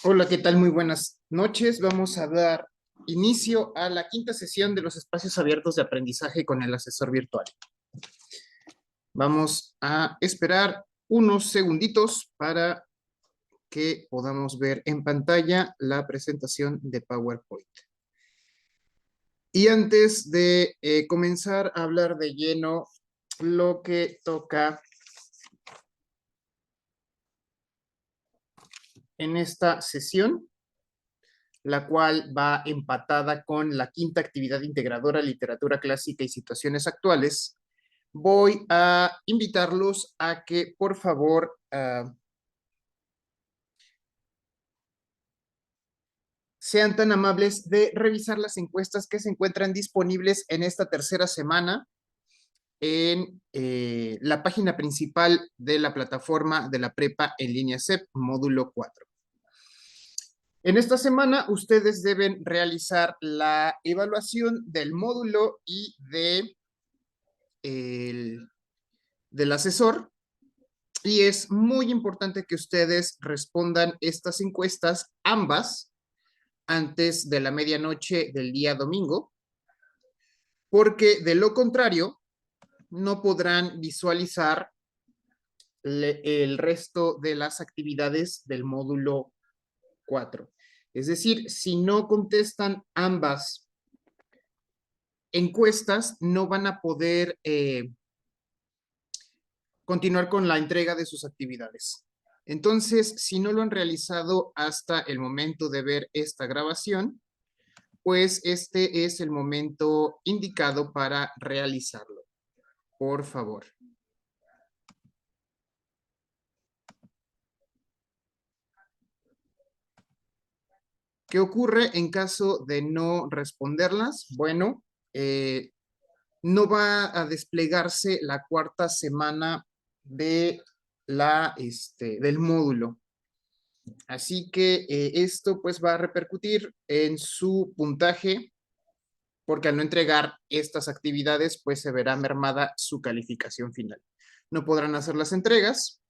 Hola, ¿qué tal? Muy buenas noches. Vamos a dar inicio a la quinta sesión de los espacios abiertos de aprendizaje con el asesor virtual. Vamos a esperar unos segunditos para que podamos ver en pantalla la presentación de PowerPoint. Y antes de comenzar a hablar de lleno, lo que toca en esta sesión, la cual va empatada con la quinta actividad integradora, literatura clásica y situaciones actuales, voy a invitarlos a que, por favor, sean tan amables de revisar las encuestas que se encuentran disponibles en esta tercera semana en la página principal de la plataforma de la prepa en línea CEP, módulo 4. En esta semana, ustedes deben realizar la evaluación del módulo y del asesor. Y es muy importante que ustedes respondan estas encuestas, ambas, antes de la medianoche del día domingo, porque de lo contrario, no podrán visualizar el resto de las actividades del módulo 4. Es decir, si no contestan ambas encuestas, no van a poder continuar con la entrega de sus actividades. Entonces, si no lo han realizado hasta el momento de ver esta grabación, pues este es el momento indicado para realizarlo. Por favor. ¿Qué ocurre en caso de no responderlas? Bueno, no va a desplegarse la cuarta semana de del módulo. Así que esto pues va a repercutir en su puntaje, porque al no entregar estas actividades pues se verá mermada su calificación final. No podrán hacer las entregas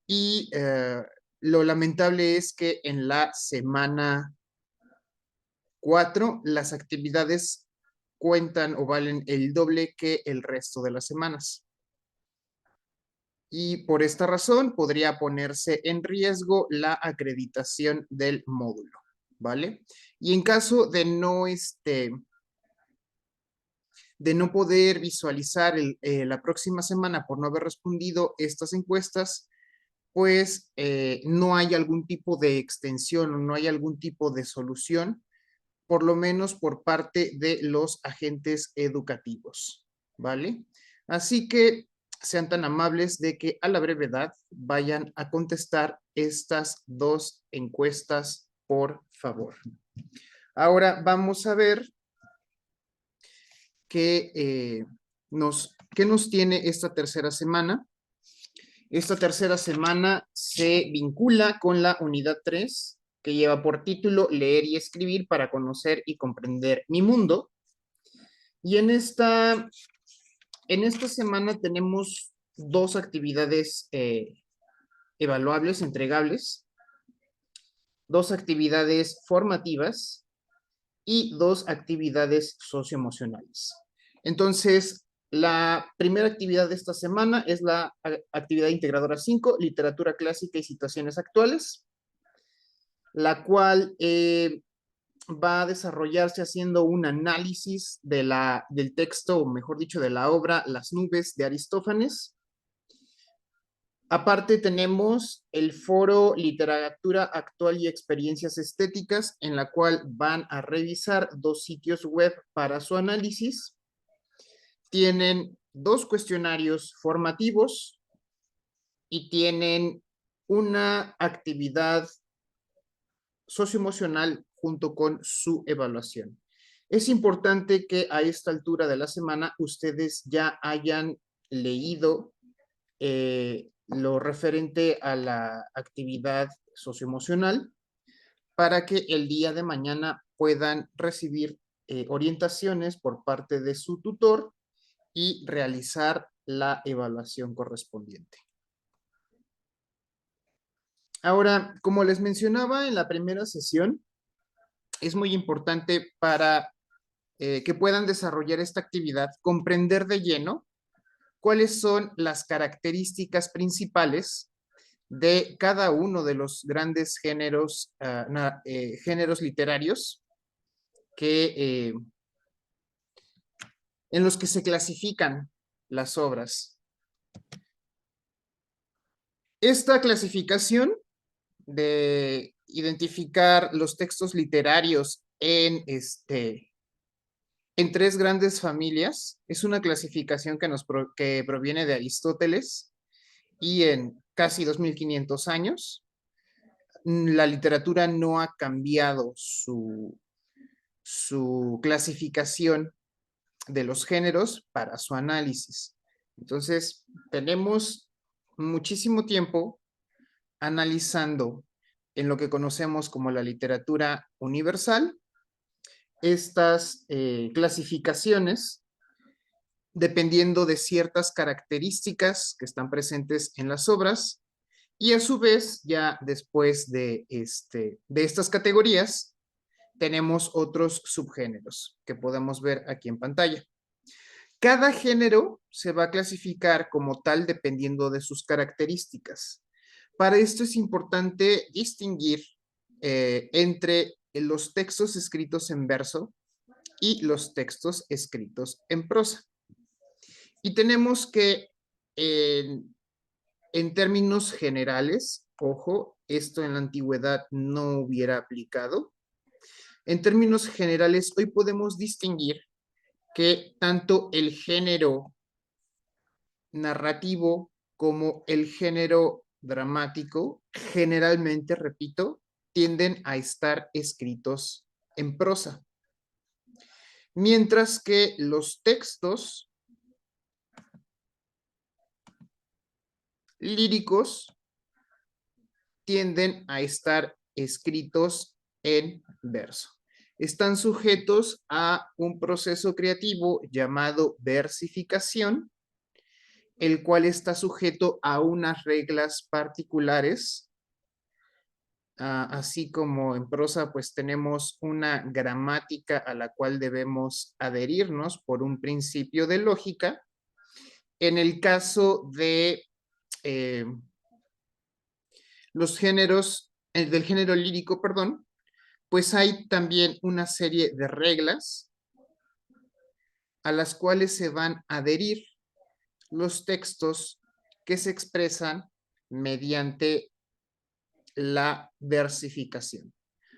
y lo lamentable es que en la semana 4 las actividades cuentan o valen el doble que el resto de las semanas. Y por esta razón podría ponerse en riesgo la acreditación del módulo, ¿vale? Y en caso de no poder visualizar la próxima semana por no haber respondido estas encuestas, pues no hay algún tipo de extensión o no hay algún tipo de solución, por lo menos por parte de los agentes educativos, ¿vale? Así que sean tan amables de que a la brevedad vayan a contestar estas dos encuestas, por favor. Ahora vamos a ver qué nos tiene esta tercera semana. Esta tercera semana se vincula con la unidad 3, que lleva por título Leer y escribir para conocer y comprender mi mundo. Y en esta semana tenemos dos actividades evaluables, entregables, dos actividades formativas y dos actividades socioemocionales. Entonces, la primera actividad de esta semana es la actividad integradora 5, literatura clásica y situaciones actuales, la cual va a desarrollarse haciendo un análisis del texto, o mejor dicho, de la obra Las nubes de Aristófanes. Aparte tenemos el foro Literatura Actual y Experiencias Estéticas, en la cual van a revisar dos sitios web para su análisis. Tienen dos cuestionarios formativos y tienen una actividad socioemocional junto con su evaluación. Es importante que a esta altura de la semana ustedes ya hayan leído lo referente a la actividad socioemocional para que el día de mañana puedan recibir orientaciones por parte de su tutor y realizar la evaluación correspondiente. Ahora, como les mencionaba en la primera sesión, es muy importante para que puedan desarrollar esta actividad, comprender de lleno cuáles son las características principales de cada uno de los grandes géneros, géneros literarios que, en los que se clasifican las obras. Esta clasificación de identificar los textos literarios en tres grandes familias es una clasificación que proviene de Aristóteles y en casi 2500 años la literatura no ha cambiado su clasificación de los géneros para su análisis. Entonces, tenemos muchísimo tiempo analizando en lo que conocemos como la literatura universal estas clasificaciones dependiendo de ciertas características que están presentes en las obras y a su vez ya después de estas categorías tenemos otros subgéneros que podemos ver aquí en pantalla. Cada género se va a clasificar como tal dependiendo de sus características. Para esto es importante distinguir entre los textos escritos en verso y los textos escritos en prosa. Y tenemos que, en términos generales, ojo, esto en la antigüedad no hubiera aplicado. En términos generales, hoy podemos distinguir que tanto el género narrativo como el género dramático, generalmente, repito, tienden a estar escritos en prosa. Mientras que los textos líricos tienden a estar escritos en verso. Están sujetos a un proceso creativo llamado versificación, el cual está sujeto a unas reglas particulares. Así como en prosa, pues tenemos una gramática a la cual debemos adherirnos por un principio de lógica. En el caso de los géneros, del género lírico, perdón, pues hay también una serie de reglas a las cuales se van a adherir los textos que se expresan mediante la versificación.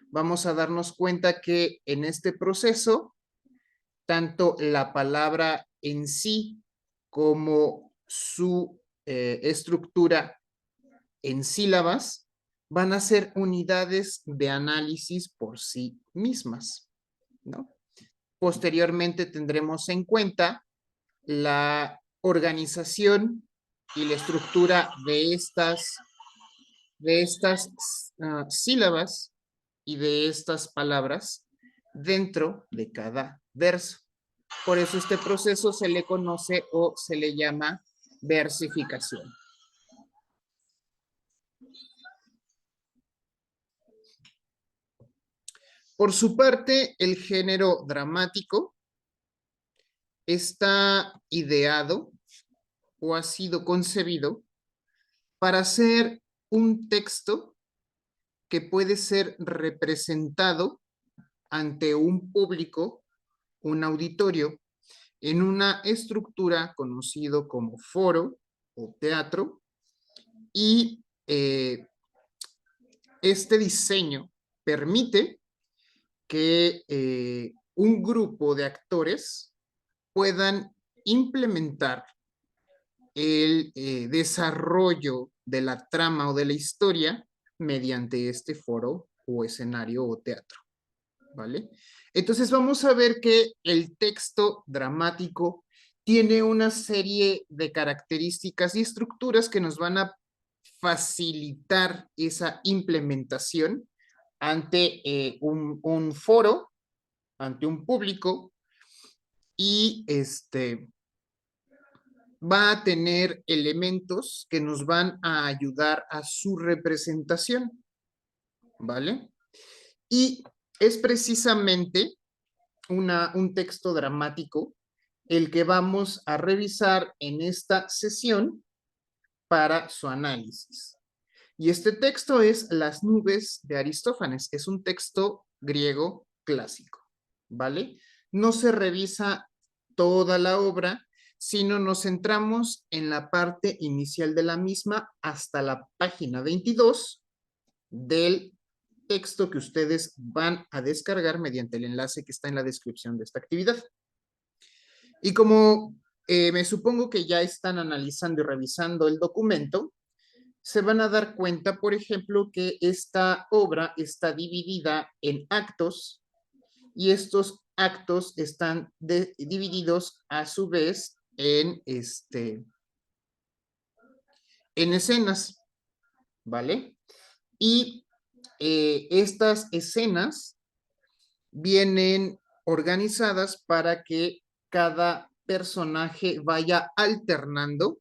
Vamos a darnos cuenta que en este proceso, tanto la palabra en sí como su estructura en sílabas van a ser unidades de análisis por sí mismas, ¿no? Posteriormente tendremos en cuenta la organización y la estructura de estas sílabas y de estas palabras dentro de cada verso. Por eso este proceso se le conoce o se le llama versificación. Por su parte, el género dramático está ideado o ha sido concebido para ser un texto que puede ser representado ante un público, un auditorio, en una estructura conocido como foro o teatro, y este diseño permite que un grupo de actores puedan implementar el desarrollo de la trama o de la historia mediante este foro o escenario o teatro. ¿vale? Entonces vamos a ver que el texto dramático tiene una serie de características y estructuras que nos van a facilitar esa implementación ante un foro, ante un público, y va a tener elementos que nos van a ayudar a su representación, ¿vale? Y es precisamente un texto dramático el que vamos a revisar en esta sesión para su análisis. Y este texto es Las nubes de Aristófanes. Es un texto griego clásico, ¿vale? No se revisa toda la obra, sino nos centramos en la parte inicial de la misma hasta la página 22 del texto que ustedes van a descargar mediante el enlace que está en la descripción de esta actividad. Y como me supongo que ya están analizando y revisando el documento, se van a dar cuenta, por ejemplo, que esta obra está dividida en actos y estos actos están divididos a su vez en escenas, ¿vale? Y estas escenas vienen organizadas para que cada personaje vaya alternando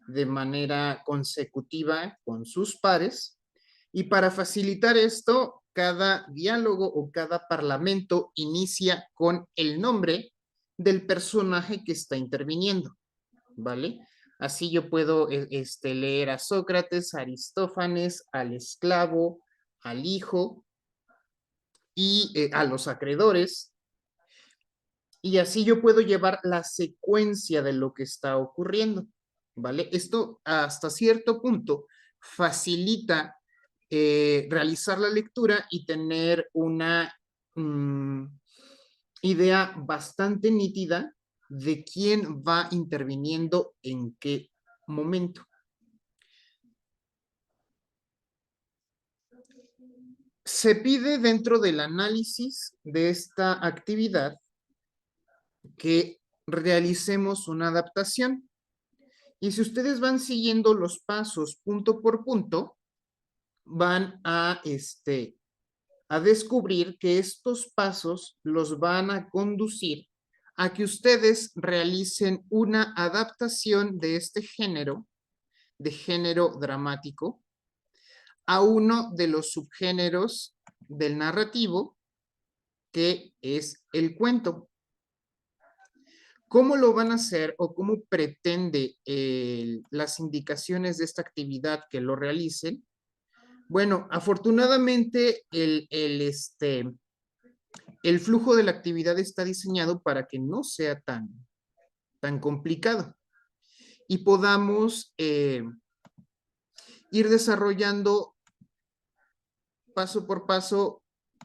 de manera consecutiva con sus pares. Y para facilitar esto, cada diálogo o cada parlamento inicia con el nombre del personaje que está interviniendo, ¿vale? Así yo puedo leer a Sócrates, a Aristófanes, al esclavo, al hijo y a los acreedores. Y así yo puedo llevar la secuencia de lo que está ocurriendo, ¿vale? Esto hasta cierto punto facilita realizar la lectura y tener una idea bastante nítida de quién va interviniendo en qué momento. Se pide dentro del análisis de esta actividad que realicemos una adaptación. Y si ustedes van siguiendo los pasos punto por punto, van a descubrir que estos pasos los van a conducir a que ustedes realicen una adaptación de este género, de género dramático, a uno de los subgéneros del narrativo, que es el cuento. ¿Cómo lo van a hacer o cómo pretende las indicaciones de esta actividad que lo realicen? Bueno, afortunadamente el flujo de la actividad está diseñado para que no sea tan complicado y podamos ir desarrollando paso por paso,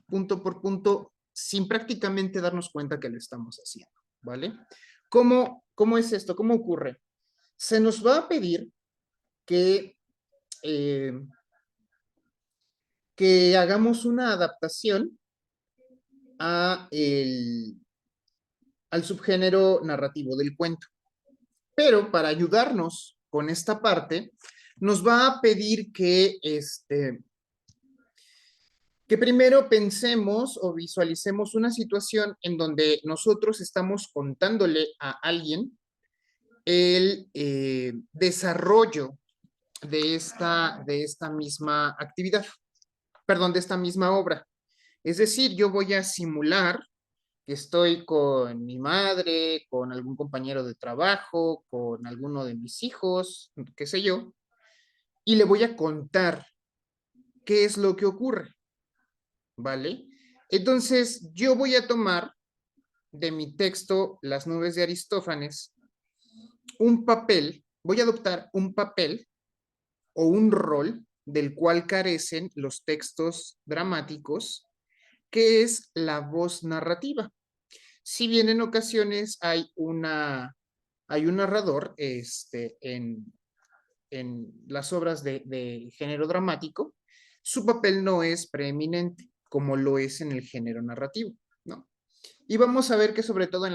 punto por punto, sin prácticamente darnos cuenta que lo estamos haciendo, ¿vale? ¿Cómo es esto? ¿Cómo ocurre? Se nos va a pedir que hagamos una adaptación al subgénero narrativo del cuento. Pero para ayudarnos con esta parte, nos va a pedir que primero pensemos o visualicemos una situación en donde nosotros estamos contándole a alguien el desarrollo de esta misma actividad, perdón, de esta misma obra. Es decir, yo voy a simular que estoy con mi madre, con algún compañero de trabajo, con alguno de mis hijos, qué sé yo, y le voy a contar qué es lo que ocurre, ¿vale? Entonces, yo voy a tomar de mi texto Las nubes de Aristófanes un papel, voy a adoptar un papel o un rol del cual carecen los textos dramáticos, que es la voz narrativa. Si bien en ocasiones hay un narrador en las obras de género dramático, su papel no es preeminente. como lo es en el género narrativo, ¿no? Y vamos a ver que sobre todo en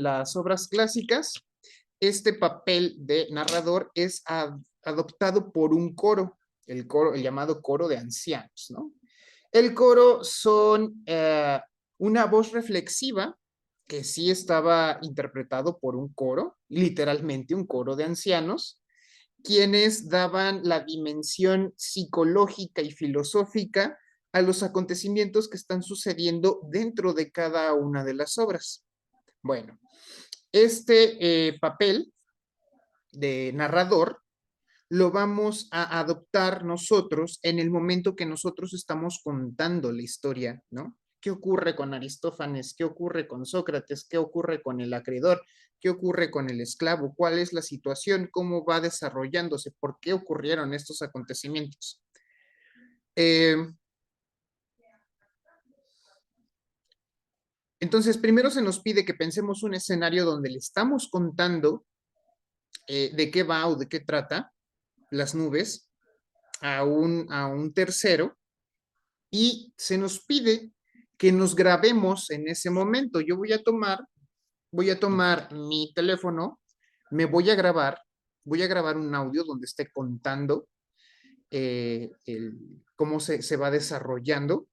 las obras clásicas, este papel de narrador es adoptado por un coro, el llamado coro de ancianos, ¿no? El coro son una voz reflexiva que sí estaba interpretado por un coro, literalmente un coro de ancianos, quienes daban la dimensión psicológica y filosófica a los acontecimientos que están sucediendo dentro de cada una de las obras. Bueno, este papel de narrador lo vamos a adoptar nosotros en el momento que nosotros estamos contando la historia, ¿no? ¿Qué ocurre con Aristófanes? ¿Qué ocurre con Sócrates? ¿Qué ocurre con el acreedor? ¿Qué ocurre con el esclavo? ¿Cuál es la situación? ¿Cómo va desarrollándose? ¿Por qué ocurrieron estos acontecimientos? Entonces, primero se nos pide que pensemos un escenario donde le estamos contando de qué va o de qué trata las nubes a un tercero y se nos pide que nos grabemos en ese momento. Yo voy a tomar mi teléfono, me voy a grabar un audio donde esté contando cómo se va desarrollando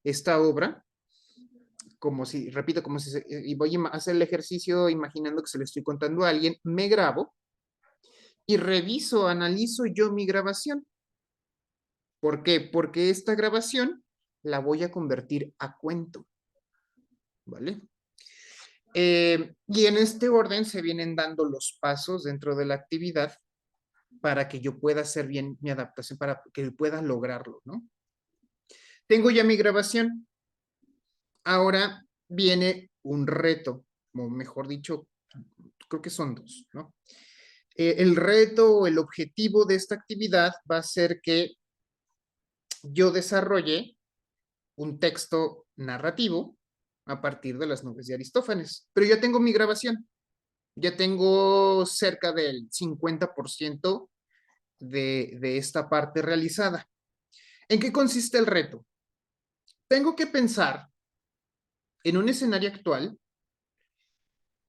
esta obra, como si, repito, como si, y voy a hacer el ejercicio imaginando que se lo estoy contando a alguien, me grabo y reviso, analizo yo mi grabación. ¿Por qué? Porque esta grabación la voy a convertir a cuento, ¿vale? Y en este orden se vienen dando los pasos dentro de la actividad para que yo pueda hacer bien mi adaptación, para que pueda lograrlo, ¿no? Tengo ya mi grabación. Ahora viene un reto, o mejor dicho, creo que son dos, ¿no? El reto o el objetivo de esta actividad va a ser que yo desarrolle un texto narrativo a partir de las nubes de Aristófanes. Pero ya tengo mi grabación, ya tengo cerca del 50% de esta parte realizada. ¿En qué consiste el reto? Tengo que pensar en un escenario actual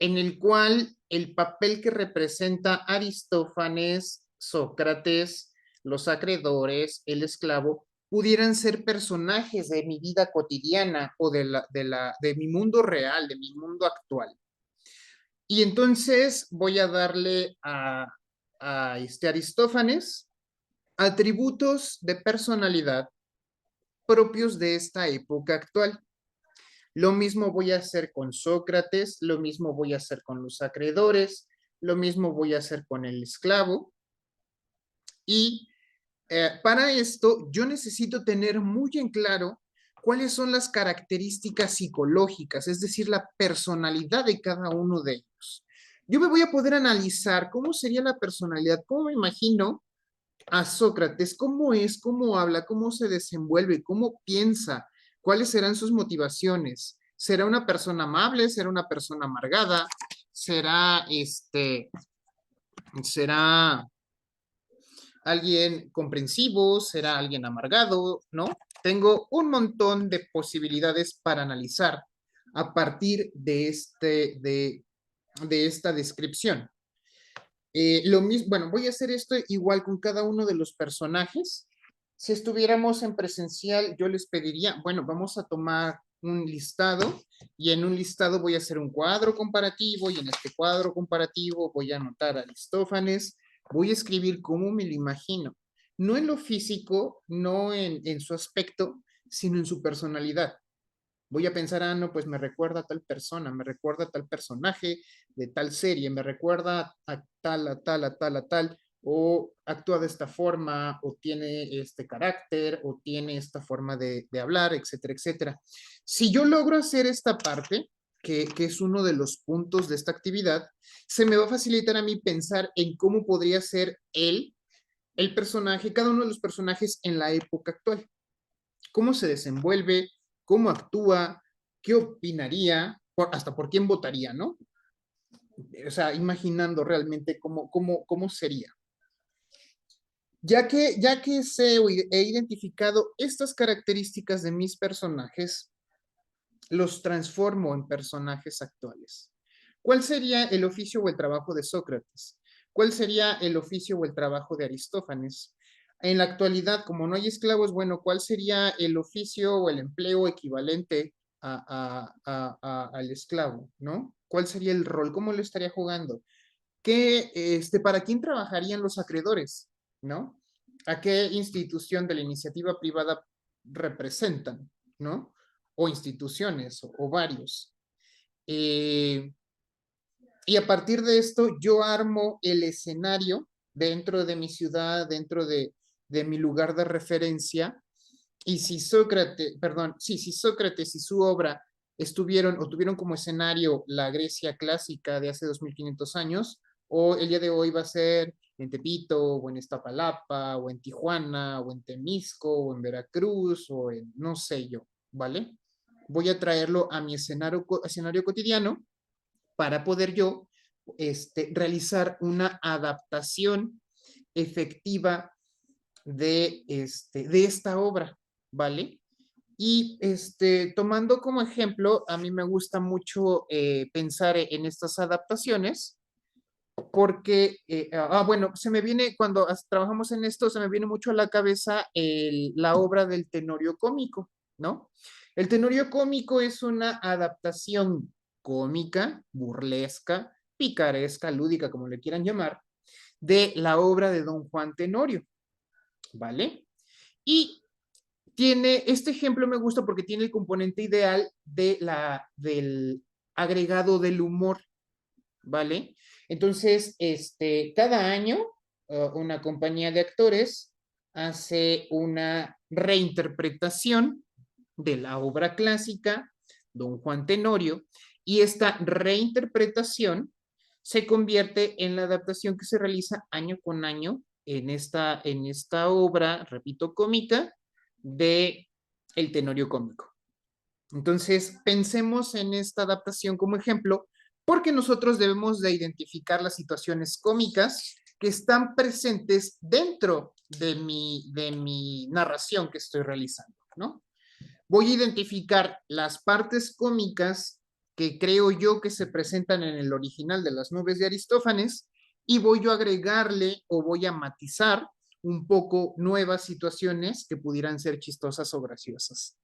en el cual el papel que representa Aristófanes, Sócrates, los acreedores, el esclavo, pudieran ser personajes de mi vida cotidiana o de mi mundo real, de mi mundo actual. Y entonces voy a darle a Aristófanes atributos de personalidad propios de esta época actual. Lo mismo voy a hacer con Sócrates, lo mismo voy a hacer con los acreedores, lo mismo voy a hacer con el esclavo. Y para esto yo necesito tener muy en claro cuáles son las características psicológicas, es decir, la personalidad de cada uno de ellos. Yo me voy a poder analizar cómo sería la personalidad, cómo me imagino a Sócrates, cómo es, cómo habla, cómo se desenvuelve, cómo piensa, cuáles serán sus motivaciones. ¿Será una persona amable? ¿Será una persona amargada? ¿Será alguien comprensivo? ¿Será alguien amargado? ¿No? Tengo un montón de posibilidades para analizar a partir de esta descripción. Lo mismo, bueno, voy a hacer esto igual con cada uno de los personajes. Si estuviéramos en presencial, yo les pediría, bueno, vamos a tomar un listado y en un listado voy a hacer un cuadro comparativo y en este cuadro comparativo voy a anotar a Aristófanes, voy a escribir cómo me lo imagino, no en lo físico, no en su aspecto, sino en su personalidad. Voy a pensar, ah, no, pues me recuerda a tal persona, me recuerda a tal personaje de tal serie, me recuerda a tal, a tal, a tal, a tal, o actúa de esta forma, o tiene este carácter, o tiene esta forma de hablar, etcétera, etcétera. Si yo logro hacer esta parte, que es uno de los puntos de esta actividad, se me va a facilitar a mí pensar en cómo podría ser él, el personaje, cada uno de los personajes en la época actual. Cómo se desenvuelve, cómo actúa, qué opinaría, hasta por quién votaría, ¿no? O sea, imaginando realmente cómo sería. Ya que sé o he identificado estas características de mis personajes, los transformo en personajes actuales. ¿Cuál sería el oficio o el trabajo de Sócrates? ¿Cuál sería el oficio o el trabajo de Aristófanes? En la actualidad, como no hay esclavos, bueno, ¿cuál sería el oficio o el empleo equivalente al esclavo, ¿no? ¿Cuál sería el rol? ¿Cómo lo estaría jugando? ¿Para quién trabajarían los acreedores, ¿no? ¿A qué institución de la iniciativa privada representan, ¿no? O instituciones o varios. Eh, y a partir de esto yo armo el escenario dentro de mi ciudad, dentro de mi lugar de referencia. Y si Sócrates, perdón, sí, si Sócrates y su obra estuvieron o tuvieron como escenario la Grecia clásica de hace 2500 años, o el día de hoy va a ser en Tepito, o en Iztapalapa, o en Tijuana, o en Temisco, o en Veracruz, o en no sé yo, ¿vale? Voy a traerlo a mi escenario cotidiano para poder yo realizar una adaptación efectiva de esta obra, ¿vale? Y tomando como ejemplo, a mí me gusta mucho pensar en estas adaptaciones porque, bueno, se me viene, cuando trabajamos en esto, se me viene mucho a la cabeza la obra del Tenorio Cómico, ¿no? El Tenorio Cómico es una adaptación cómica, burlesca, picaresca, lúdica, como le quieran llamar, de la obra de Don Juan Tenorio, ¿vale? Y este ejemplo me gusta porque tiene el componente ideal del agregado del humor, ¿vale? Entonces, cada año una compañía de actores hace una reinterpretación de la obra clásica Don Juan Tenorio y esta reinterpretación se convierte en la adaptación que se realiza año con año en esta obra, repito, cómica de El Tenorio Cómico. Entonces, pensemos en esta adaptación como ejemplo, porque nosotros debemos de identificar las situaciones cómicas que están presentes dentro de mi narración que estoy realizando, ¿no? Voy a identificar las partes cómicas que creo yo que se presentan en el original de Las Nubes de Aristófanes y voy a agregarle o voy a matizar un poco nuevas situaciones que pudieran ser chistosas o graciosas.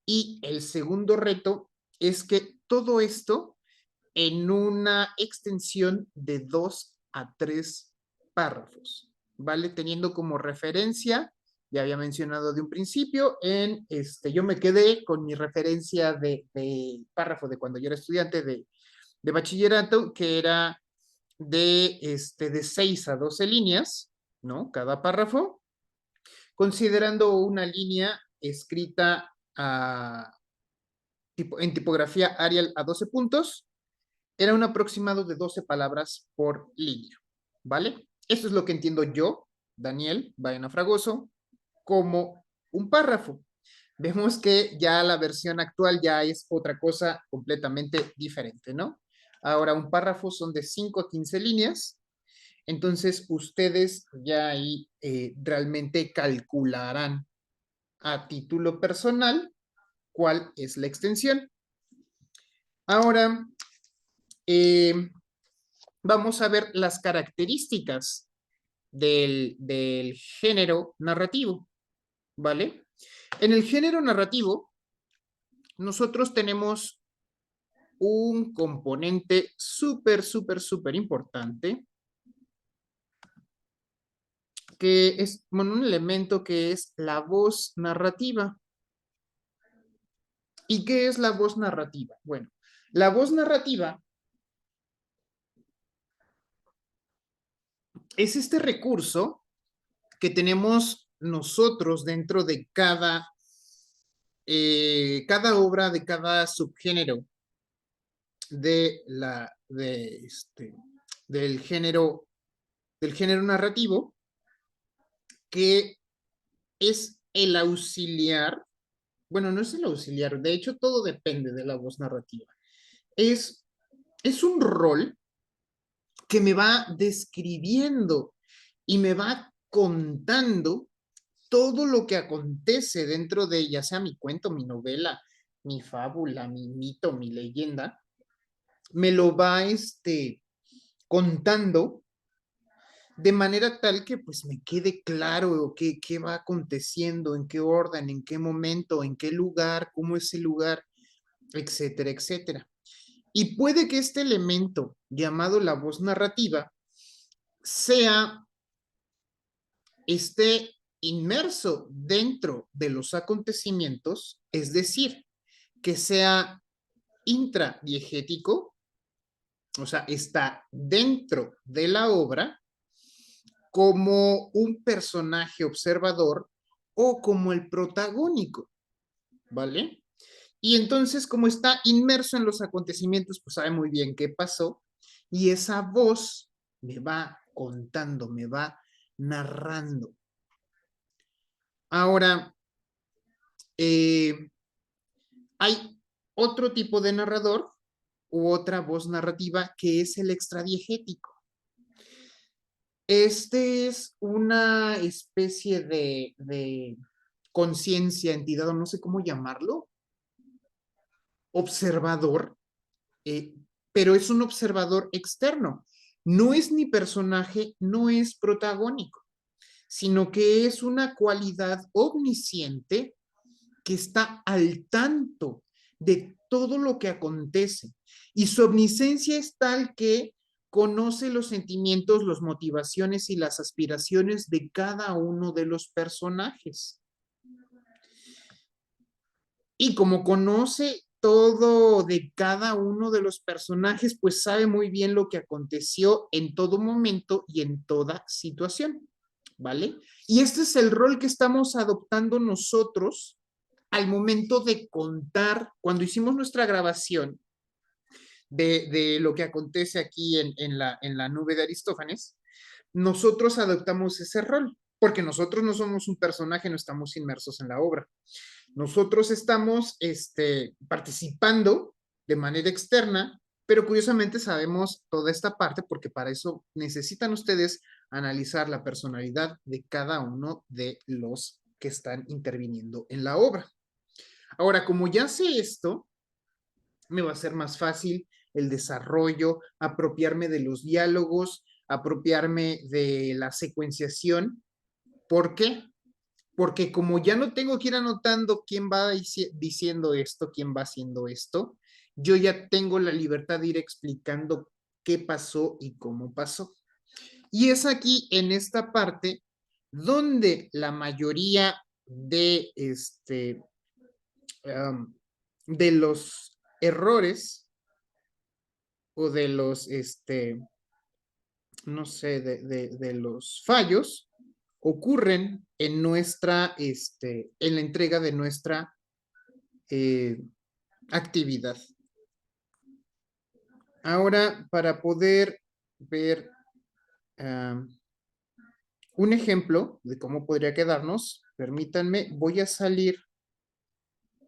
Y el segundo reto es que todo esto en una extensión de 2 a 3 párrafos, ¿vale? Teniendo como referencia, ya había mencionado de un principio, yo me quedé con mi referencia de párrafo de cuando yo era estudiante de bachillerato, que era de 6 a 12 líneas, ¿no? Cada párrafo, considerando una línea escrita en tipografía Arial a 12 puntos, era un aproximado de 12 palabras por línea, ¿vale? Eso es lo que entiendo yo, Daniel Baena Fragoso, como un párrafo. Vemos que ya la versión actual ya es otra cosa completamente diferente, ¿no? Ahora, un párrafo son de 5 a 15 líneas, entonces ustedes ya ahí realmente calcularán a título personal cuál es la extensión. Ahora, vamos a ver las características del género narrativo, ¿vale? En el género narrativo, nosotros tenemos un componente súper importante, que es, bueno, un elemento que es la voz narrativa. ¿Y qué es la voz narrativa? Bueno, la voz narrativa es este recurso que tenemos nosotros dentro de cada obra, de cada subgénero de del género narrativo, que es el auxiliar. Bueno, no es el auxiliar, de hecho todo depende de la voz narrativa. Es, es un rol que me va describiendo y me va contando todo lo que acontece dentro de, ya sea mi cuento, mi novela, mi fábula, mi mito, mi leyenda, me lo va contando de manera tal que pues me quede claro qué va aconteciendo, en qué orden, en qué momento, en qué lugar, cómo es el lugar, etcétera, etcétera. Y puede que este elemento llamado la voz narrativa sea, esté inmerso dentro de los acontecimientos, es decir, que sea intradiegético, o sea, está dentro de la obra como un personaje observador o como el protagónico, ¿vale? Y entonces, como está inmerso en los acontecimientos, pues sabe muy bien qué pasó y esa voz me va contando, me va narrando. Ahora, hay otro tipo de narrador u otra voz narrativa que es el extradiegético. Este es una especie de conciencia, entidad, o no sé cómo llamarlo, observador, eh, pero es un observador externo. No es ni personaje, no es protagónico, sino que es una cualidad omnisciente que está al tanto de todo lo que acontece. Y su omnisciencia es tal que conoce los sentimientos, las motivaciones y las aspiraciones de cada uno de los personajes. Y como conoce todo de cada uno de los personajes, pues sabe muy bien lo que aconteció en todo momento y en toda situación, ¿vale? Y este es el rol que estamos adoptando nosotros al momento de contar, cuando hicimos nuestra grabación de lo que acontece aquí en la nube de Aristófanes, nosotros adoptamos ese rol, porque nosotros no somos un personaje, no estamos inmersos en la obra. Nosotros estamos participando de manera externa, pero curiosamente sabemos toda esta parte porque para eso necesitan ustedes analizar la personalidad de cada uno de los que están interviniendo en la obra. Ahora, como ya sé esto, me va a ser más fácil el desarrollo, apropiarme de los diálogos, apropiarme de la secuenciación. ¿Por qué? Porque como ya no tengo que ir anotando quién va diciendo esto, quién va haciendo esto, yo ya tengo la libertad de ir explicando qué pasó y cómo pasó. Y es aquí en esta parte donde la mayoría de los errores o de los, no sé, de los fallos ocurren en nuestra, en la entrega de nuestra eh, actividad. Ahora, para poder ver un ejemplo de cómo podría quedarnos, permítanme, voy a salir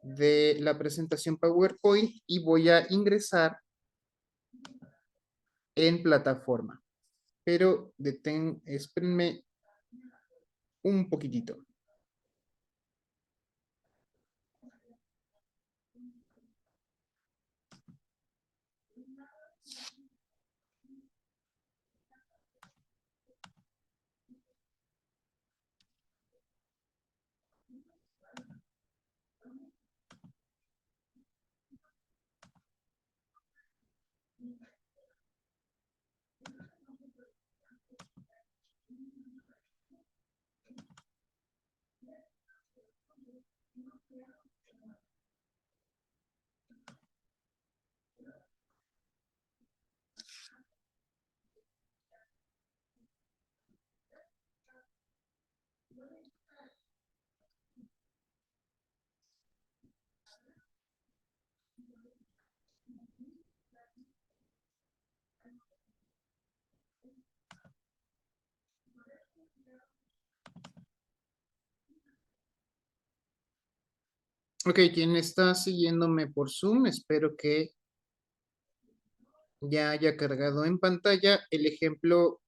de la presentación PowerPoint y voy a ingresar en plataforma. Pero espérenme un poquitito. Ok, quien está siguiéndome por Zoom, espero que ya haya cargado en pantalla el ejemplo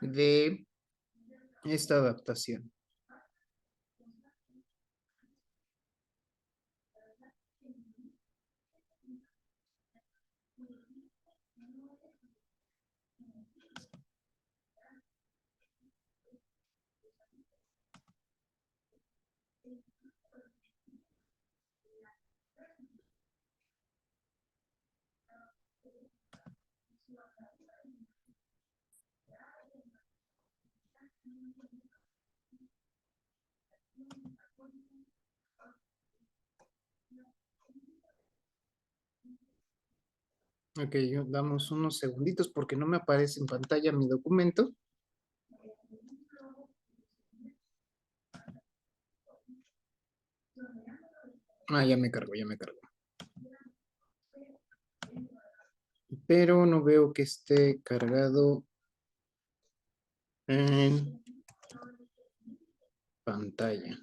de esta adaptación. Ok, damos unos segunditos porque no me aparece en pantalla mi documento. Ah, ya me cargo, ya me cargo. Pero no veo que esté cargado en pantalla.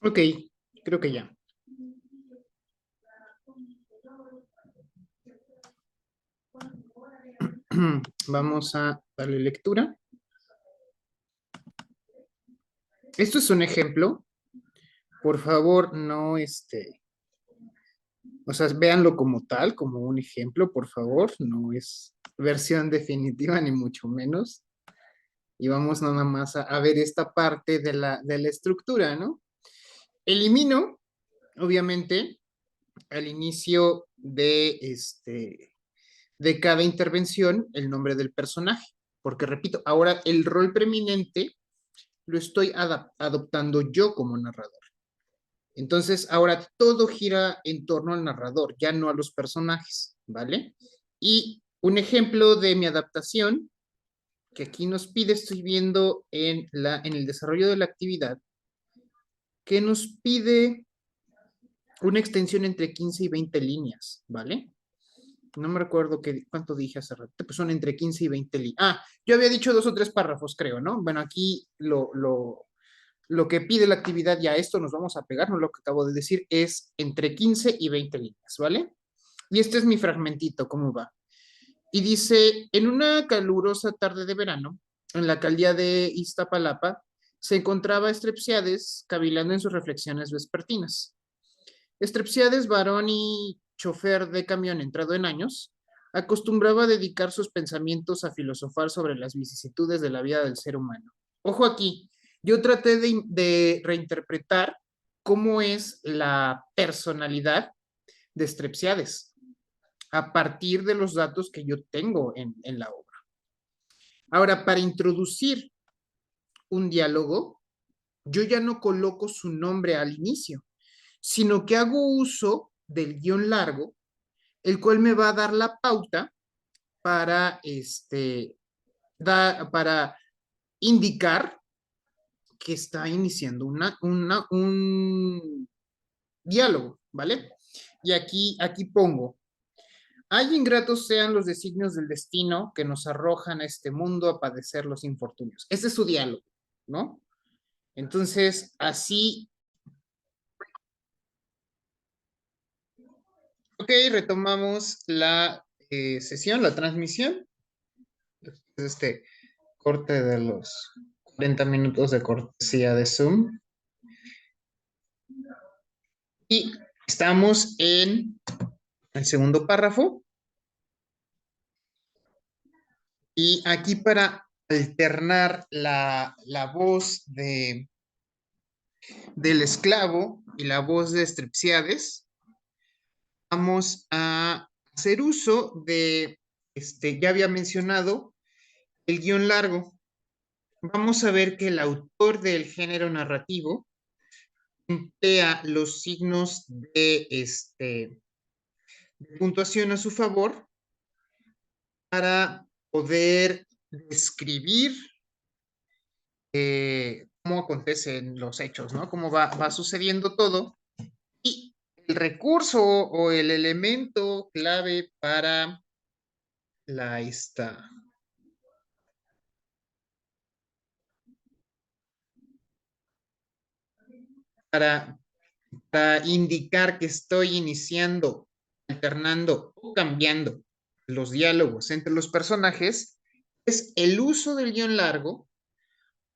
Ok, creo que ya. Vamos a darle lectura. Esto es un ejemplo. Por favor, no o sea, véanlo como tal, como un ejemplo, por favor. No es versión definitiva, ni mucho menos. Y vamos nada más a ver esta parte de la estructura, ¿no? Elimino, obviamente, al inicio de cada intervención el nombre del personaje. Porque, repito, ahora el rol preeminente lo estoy adoptando yo como narrador. Entonces, ahora todo gira en torno al narrador, ya no a los personajes, ¿vale? Y un ejemplo de mi adaptación, que aquí nos pide, estoy viendo en el desarrollo de la actividad, que nos pide una extensión entre 15 y 20 líneas, ¿vale? No me recuerdo cuánto dije hace rato, pues son entre 15 y 20 líneas. Ah, yo había dicho 2 o 3 párrafos, creo, ¿no? Bueno, aquí lo que pide la actividad, ya esto nos vamos a pegar, no lo que acabo de decir, es entre 15 y 20 líneas, ¿vale? Y este es mi fragmentito, ¿cómo va? Y dice, en una calurosa tarde de verano, en la alcaldía de Iztapalapa, se encontraba Strepsiades cavilando en sus reflexiones vespertinas. Strepsiades, varón y chofer de camión entrado en años, acostumbraba a dedicar sus pensamientos a filosofar sobre las vicisitudes de la vida del ser humano. Ojo aquí, yo traté de reinterpretar cómo es la personalidad de Strepsiades a partir de los datos que yo tengo en la obra. Ahora, para introducir un diálogo, yo ya no coloco su nombre al inicio, sino que hago uso del guión largo, el cual me va a dar la pauta para, para indicar que está iniciando un diálogo, ¿vale? Y aquí pongo, ay, ingratos sean los designios del destino que nos arrojan a este mundo a padecer los infortunios. Ese es su diálogo, ¿no? Entonces, así, ok, retomamos la sesión, la transmisión. Este corte de los 40 minutos de cortesía de Zoom. Y estamos en el segundo párrafo. Y aquí para alternar la voz del esclavo y la voz de Strepsiades, vamos a hacer uso ya había mencionado, el guión largo. Vamos a ver que el autor del género narrativo emplea los signos de puntuación a su favor para poder describir cómo acontecen los hechos, ¿no? Cómo va sucediendo todo. Y el recurso o el elemento clave para la para, para indicar que estoy iniciando, alternando o cambiando los diálogos entre los personajes es el uso del guión largo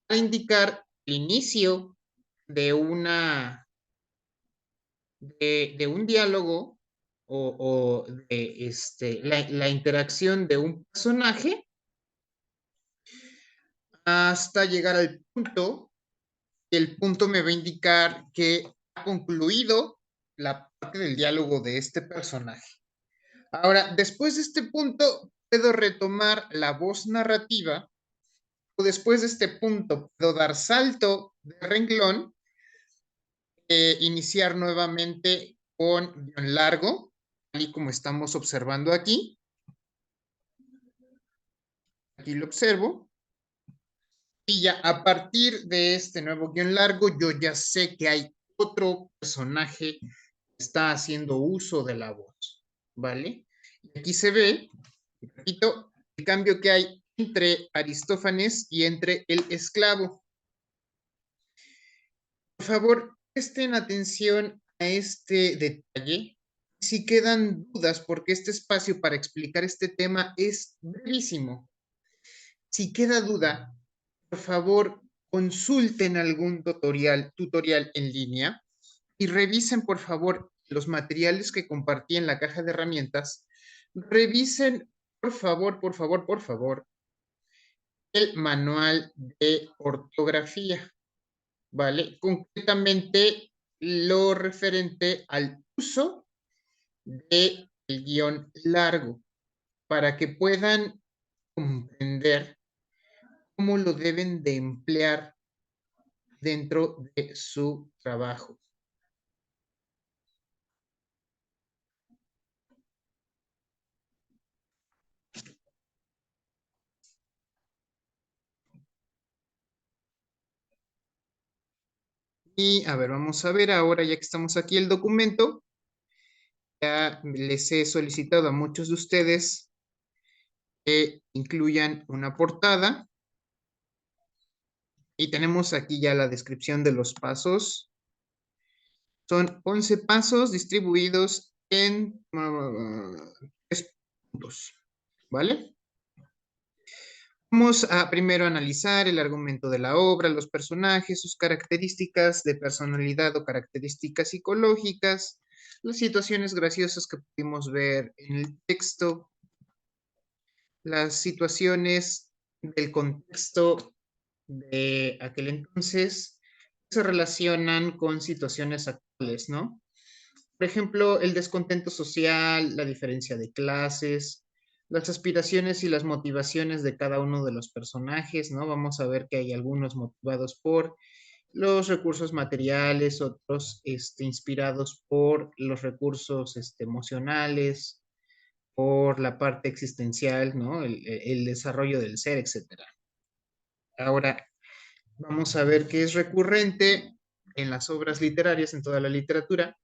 para indicar el inicio de de un diálogo o de la interacción de un personaje hasta llegar al punto, y el punto me va a indicar que ha concluido la parte del diálogo de este personaje. Ahora, después de este punto, puedo retomar la voz narrativa, o después de este punto, puedo dar salto de renglón, iniciar nuevamente con guión largo, tal y como estamos observando aquí. Aquí lo observo. Y ya a partir de este nuevo guión largo, yo ya sé que hay otro personaje que está haciendo uso de la voz, ¿vale? Y aquí se ve, repito, el cambio que hay entre Aristófanes y entre el esclavo. Por favor, presten atención a este detalle. Si quedan dudas, porque este espacio para explicar este tema es brevísimo. Si queda duda, por favor, consulten algún tutorial en línea y revisen, por favor, los materiales que compartí en la caja de herramientas. Revisen, por favor, el manual de ortografía, ¿vale? Concretamente, lo referente al uso del guión largo, para que puedan comprender cómo lo deben de emplear dentro de su trabajo. Y a ver, vamos a ver ahora, ya que estamos aquí el documento, ya les he solicitado a muchos de ustedes que incluyan una portada y tenemos aquí ya la descripción de los pasos. Son 11 pasos distribuidos en 3 puntos, ¿vale? Vamos a primero analizar el argumento de la obra, los personajes, sus características de personalidad o características psicológicas, las situaciones graciosas que pudimos ver en el texto, las situaciones del contexto de aquel entonces se relacionan con situaciones actuales, ¿no? Por ejemplo, el descontento social, la diferencia de clases, las aspiraciones y las motivaciones de cada uno de los personajes, ¿no? Vamos a ver que hay algunos motivados por los recursos materiales, otros inspirados por los recursos emocionales, por la parte existencial, ¿no? El desarrollo del ser, etcétera. Ahora, vamos a ver qué es recurrente en las obras literarias, en toda la literatura,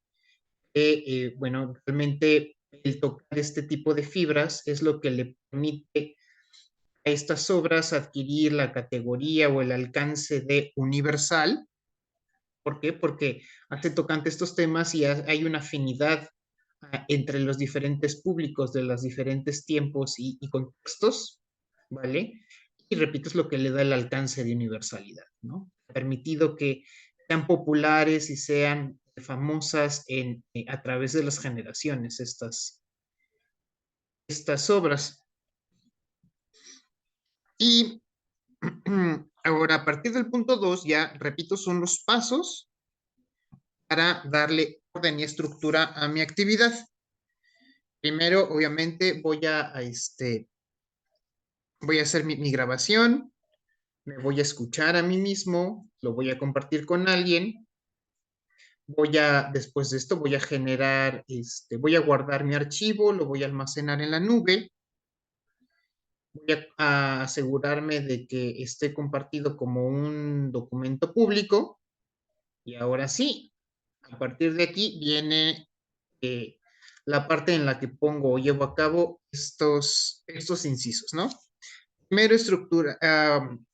bueno, realmente el tocar este tipo de fibras es lo que le permite a estas obras adquirir la categoría o el alcance de universal. ¿Por qué? Porque hace tocante estos temas y hay una afinidad entre los diferentes públicos de los diferentes tiempos y contextos, ¿vale? Y repito, es lo que le da el alcance de universalidad, ¿no? Ha permitido que sean populares y sean famosas a través de las generaciones estas obras. Y ahora, a partir del punto 2, ya repito, son los pasos para darle orden y estructura a mi actividad. Primero, obviamente, voy a hacer mi grabación, me voy a escuchar a mí mismo, lo voy a compartir con alguien, después de esto, voy a generar, voy a guardar mi archivo, lo voy a almacenar en la nube, voy a asegurarme de que esté compartido como un documento público, y ahora sí, a partir de aquí viene la parte en la que pongo o llevo a cabo estos incisos, ¿no? Primero,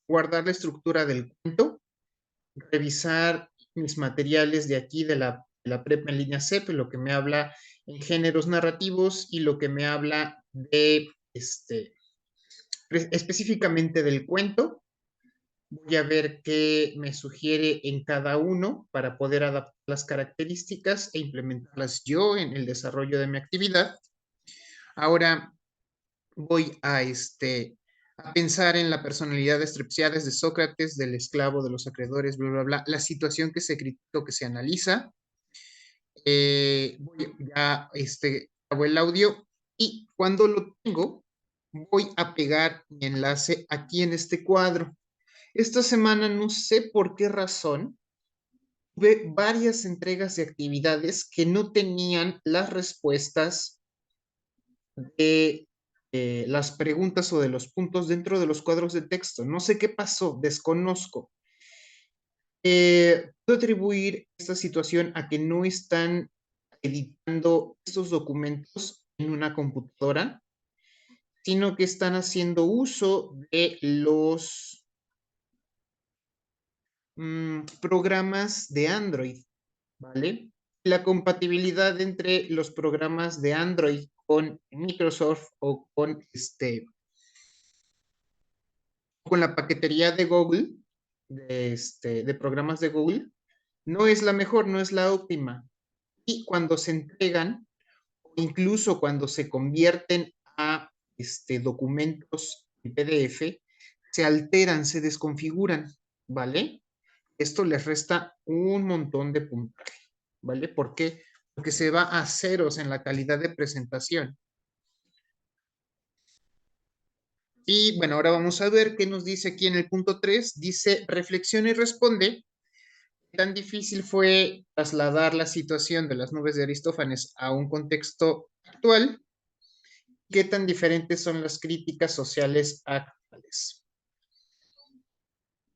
guardar la estructura del cuento, revisar mis materiales de aquí, de la prepa en línea CEP, lo que me habla en géneros narrativos y lo que me habla de, específicamente del cuento. Voy a ver qué me sugiere en cada uno para poder adaptar las características e implementarlas yo en el desarrollo de mi actividad. Ahora voy a pensar en la personalidad de Strepsiades, de Sócrates, del esclavo, de los acreedores, bla, bla, bla, la situación que se criticó, que se analiza. Ya hago el audio y cuando lo tengo, voy a pegar mi enlace aquí en este cuadro. Esta semana, no sé por qué razón, tuve varias entregas de actividades que no tenían las respuestas de las preguntas o de los puntos dentro de los cuadros de texto. No sé qué pasó, desconozco. Puedo atribuir esta situación a que no están editando estos documentos en una computadora, sino que están haciendo uso de los programas de Android, ¿vale? La compatibilidad entre los programas de Android con Microsoft o con la paquetería de Google, de programas de Google, no es la mejor, no es la óptima. Y cuando se entregan, incluso cuando se convierten a documentos en PDF, se alteran, se desconfiguran, ¿vale? Esto les resta un montón de puntaje, ¿vale? ¿Por qué? Porque se va a ceros en la calidad de presentación. Y bueno, ahora vamos a ver qué nos dice aquí en el punto 3. Dice, reflexiona y responde. ¿Tan difícil fue trasladar la situación de las nubes de Aristófanes a un contexto actual? ¿Qué tan diferentes son las críticas sociales actuales?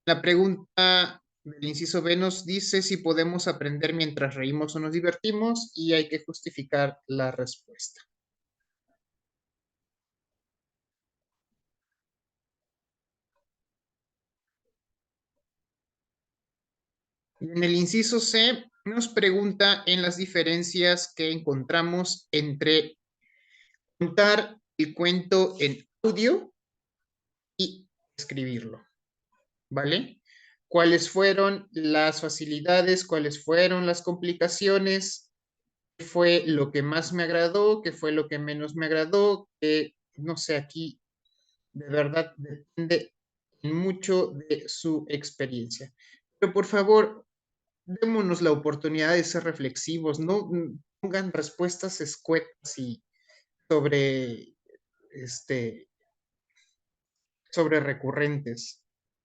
La pregunta del inciso B nos dice si podemos aprender mientras reímos o nos divertimos y hay que justificar la respuesta. En el inciso C nos pregunta en las diferencias que encontramos entre contar el cuento en audio y escribirlo, ¿vale? ¿Cuáles fueron las facilidades? ¿Cuáles fueron las complicaciones? ¿Qué fue lo que más me agradó? ¿Qué fue lo que menos me agradó? No sé, aquí de verdad depende mucho de su experiencia. Pero por favor, démonos la oportunidad de ser reflexivos, no pongan respuestas escuetas y sobre, sobre recurrentes,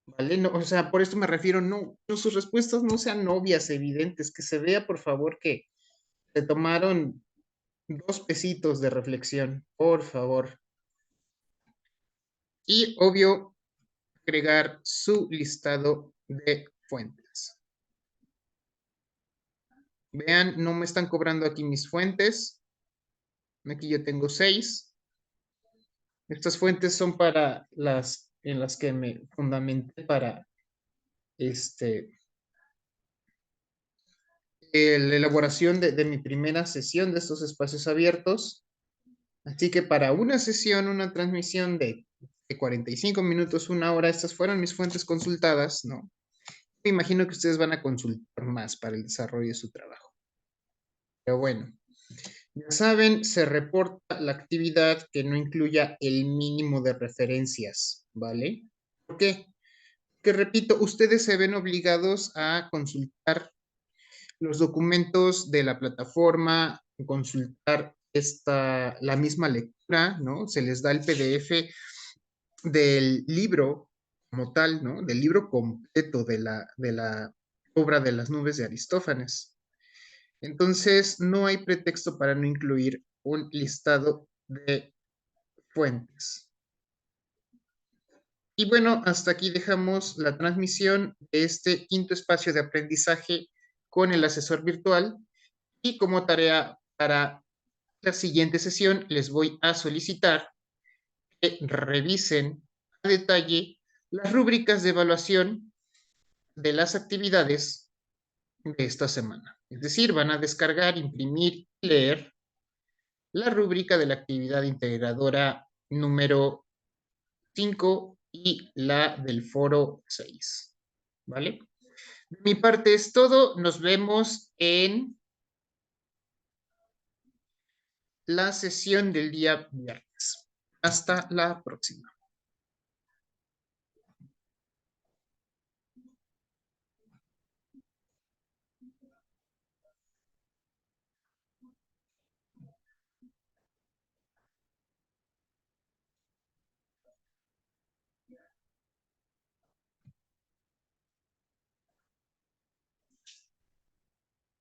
¿vale? No, o sea, por esto me refiero, no, sus respuestas no sean obvias, evidentes, que se vea, por favor, que se tomaron 2 pesitos de reflexión, por favor. Y obvio, agregar su listado de fuentes. Vean, no me están cobrando aquí mis fuentes. Aquí yo tengo 6. Estas fuentes son para las en las que me fundamenté para la elaboración de mi primera sesión de estos espacios abiertos. Así que para una sesión, una transmisión de 45 minutos, 1 hora, estas fueron mis fuentes consultadas, ¿no? Me imagino que ustedes van a consultar más para el desarrollo de su trabajo. Pero bueno, ya saben, se reporta la actividad que no incluya el mínimo de referencias, ¿vale? ¿Por qué? Que repito, ustedes se ven obligados a consultar los documentos de la plataforma, consultar la misma lectura, ¿no? Se les da el PDF del libro como tal, ¿no? Del libro completo de la obra de las nubes de Aristófanes. Entonces, no hay pretexto para no incluir un listado de fuentes. Y bueno, hasta aquí dejamos la transmisión de este quinto espacio de aprendizaje con el asesor virtual. Y como tarea Para la siguiente sesión les voy a solicitar que revisen a detalle las rúbricas de evaluación de las actividades de esta semana. Es decir, van a descargar, imprimir y leer la rúbrica de la actividad integradora número 5 y la del foro 6. ¿Vale? De mi parte es todo. Nos vemos en la sesión del día viernes. Hasta la próxima.